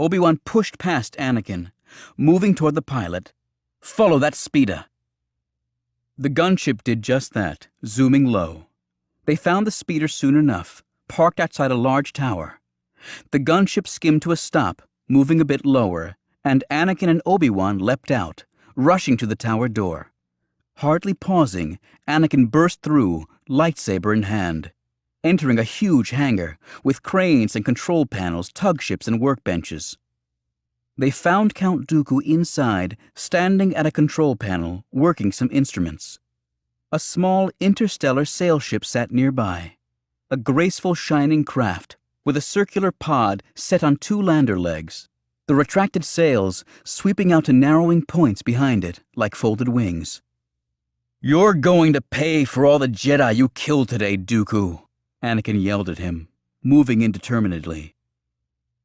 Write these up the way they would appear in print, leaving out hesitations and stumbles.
Obi-Wan pushed past Anakin, moving toward the pilot. "Follow that speeder." The gunship did just that, zooming low. They found the speeder soon enough, parked outside a large tower. The gunship skimmed to a stop, moving a bit lower, and Anakin and Obi-Wan leapt out, rushing to the tower door. Hardly pausing, Anakin burst through, lightsaber in hand, entering a huge hangar with cranes and control panels, tugships, and workbenches. They found Count Dooku inside, standing at a control panel, working some instruments. A small interstellar sailship sat nearby, a graceful shining craft with a circular pod set on 2 lander legs, the retracted sails sweeping out to narrowing points behind it like folded wings. "You're going to pay for all the Jedi you killed today, Dooku," Anakin yelled at him, moving in determinedly.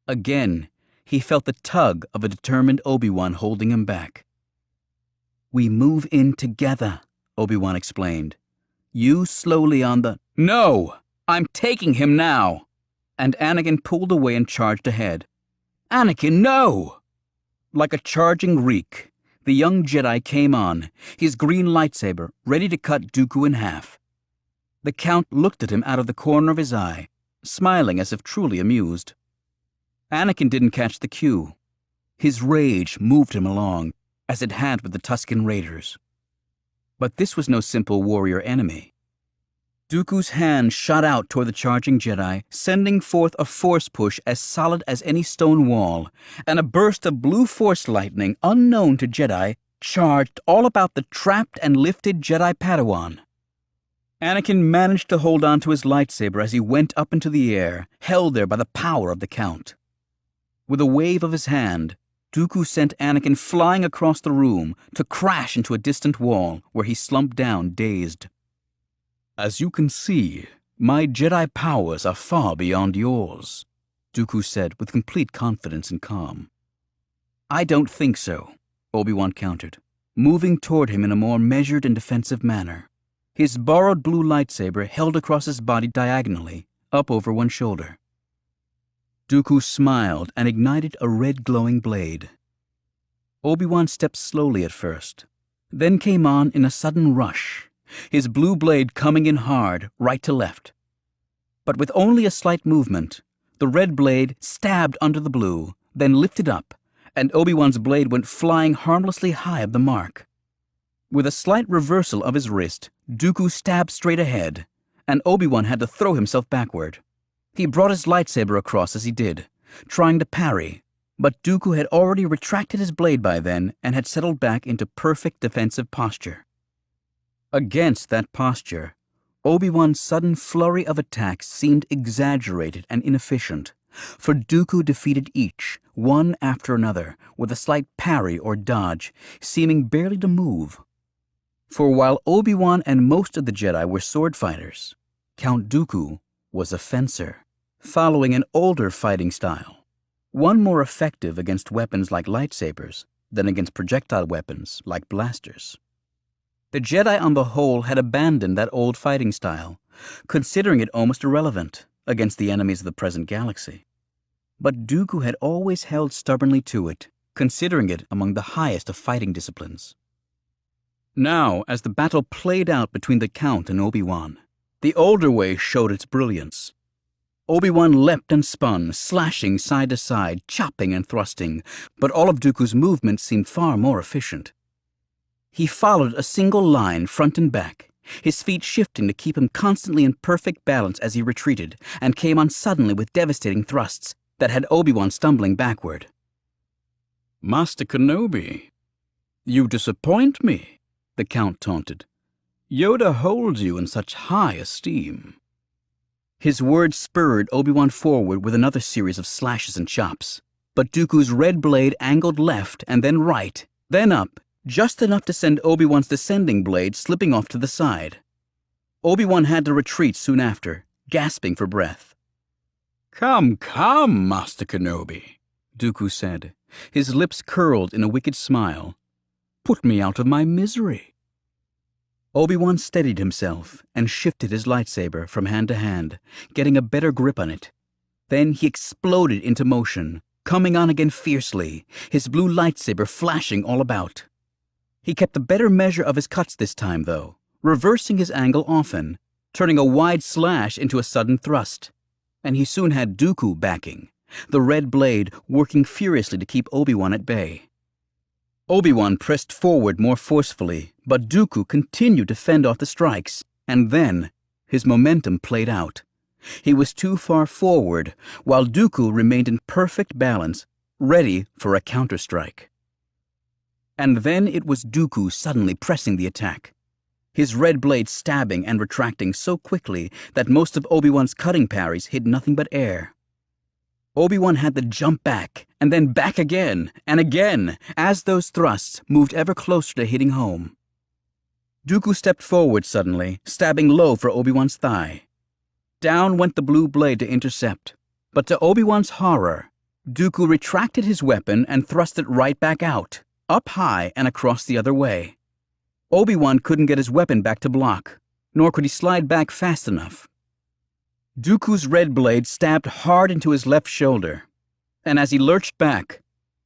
Again, he felt the tug of a determined Obi-Wan holding him back. "We move in together," Obi-Wan explained. "You slowly on the—" "No! I'm taking him now!" And Anakin pulled away and charged ahead. "Anakin, no!" Like a charging reek, the young Jedi came on, his green lightsaber ready to cut Dooku in half. The Count looked at him out of the corner of his eye, smiling as if truly amused. Anakin didn't catch the cue. His rage moved him along, as it had with the Tusken Raiders. But this was no simple warrior enemy. Dooku's hand shot out toward the charging Jedi, sending forth a force push as solid as any stone wall, and a burst of blue force lightning unknown to Jedi charged all about the trapped and lifted Jedi Padawan. Anakin managed to hold on to his lightsaber as he went up into the air, held there by the power of the Count. With a wave of his hand, Dooku sent Anakin flying across the room to crash into a distant wall where he slumped down dazed. "As you can see, my Jedi powers are far beyond yours," Dooku said with complete confidence and calm. "I don't think so," Obi-Wan countered, moving toward him in a more measured and defensive manner, his borrowed blue lightsaber held across his body diagonally, up over one shoulder. Dooku smiled and ignited a red glowing blade. Obi-Wan stepped slowly at first, then came on in a sudden rush, his blue blade coming in hard, right to left. But with only a slight movement, the red blade stabbed under the blue, then lifted up, and Obi-Wan's blade went flying harmlessly high of the mark. With a slight reversal of his wrist, Dooku stabbed straight ahead, and Obi-Wan had to throw himself backward. He brought his lightsaber across as he did, trying to parry, but Dooku had already retracted his blade by then and had settled back into perfect defensive posture. Against that posture, Obi-Wan's sudden flurry of attacks seemed exaggerated and inefficient, for Dooku defeated each, one after another, with a slight parry or dodge, seeming barely to move. For while Obi-Wan and most of the Jedi were sword fighters, Count Dooku was a fencer, following an older fighting style, one more effective against weapons like lightsabers than against projectile weapons like blasters. The Jedi on the whole had abandoned that old fighting style, considering it almost irrelevant against the enemies of the present galaxy. But Dooku had always held stubbornly to it, considering it among the highest of fighting disciplines. Now, as the battle played out between the Count and Obi-Wan, the older way showed its brilliance. Obi-Wan leapt and spun, slashing side to side, chopping and thrusting, but all of Dooku's movements seemed far more efficient. He followed a single line front and back, his feet shifting to keep him constantly in perfect balance as he retreated, and came on suddenly with devastating thrusts that had Obi-Wan stumbling backward. "Master Kenobi, you disappoint me," the Count taunted. "Yoda holds you in such high esteem." His words spurred Obi-Wan forward with another series of slashes and chops, but Dooku's red blade angled left and then right, then up, just enough to send Obi-Wan's descending blade slipping off to the side. Obi-Wan had to retreat soon after, gasping for breath. "Come, come, Master Kenobi," Dooku said, his lips curled in a wicked smile. "Put me out of my misery." Obi-Wan steadied himself and shifted his lightsaber from hand to hand, getting a better grip on it. Then he exploded into motion, coming on again fiercely, his blue lightsaber flashing all about. He kept a better measure of his cuts this time, though, reversing his angle often, turning a wide slash into a sudden thrust. And he soon had Dooku backing, the red blade working furiously to keep Obi-Wan at bay. Obi-Wan pressed forward more forcefully, but Dooku continued to fend off the strikes, and then his momentum played out. He was too far forward, while Dooku remained in perfect balance, ready for a counterstrike. And then it was Dooku suddenly pressing the attack, his red blade stabbing and retracting so quickly that most of Obi-Wan's cutting parries hit nothing but air. Obi-Wan had to jump back, and then back again, and again, as those thrusts moved ever closer to hitting home. Dooku stepped forward suddenly, stabbing low for Obi-Wan's thigh. Down went the blue blade to intercept, but to Obi-Wan's horror, Dooku retracted his weapon and thrust it right back out, up high and across the other way. Obi-Wan couldn't get his weapon back to block, nor could he slide back fast enough. Dooku's red blade stabbed hard into his left shoulder, and as he lurched back,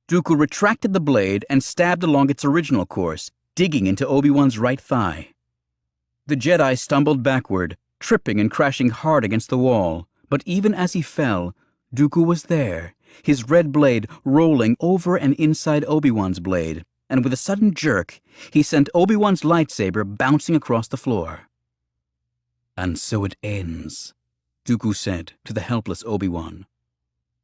Dooku retracted the blade and stabbed along its original course, digging into Obi-Wan's right thigh. The Jedi stumbled backward, tripping and crashing hard against the wall, but even as he fell, Dooku was there, his red blade rolling over and inside Obi-Wan's blade, and with a sudden jerk, he sent Obi-Wan's lightsaber bouncing across the floor. "And so it ends," Dooku said to the helpless Obi-Wan.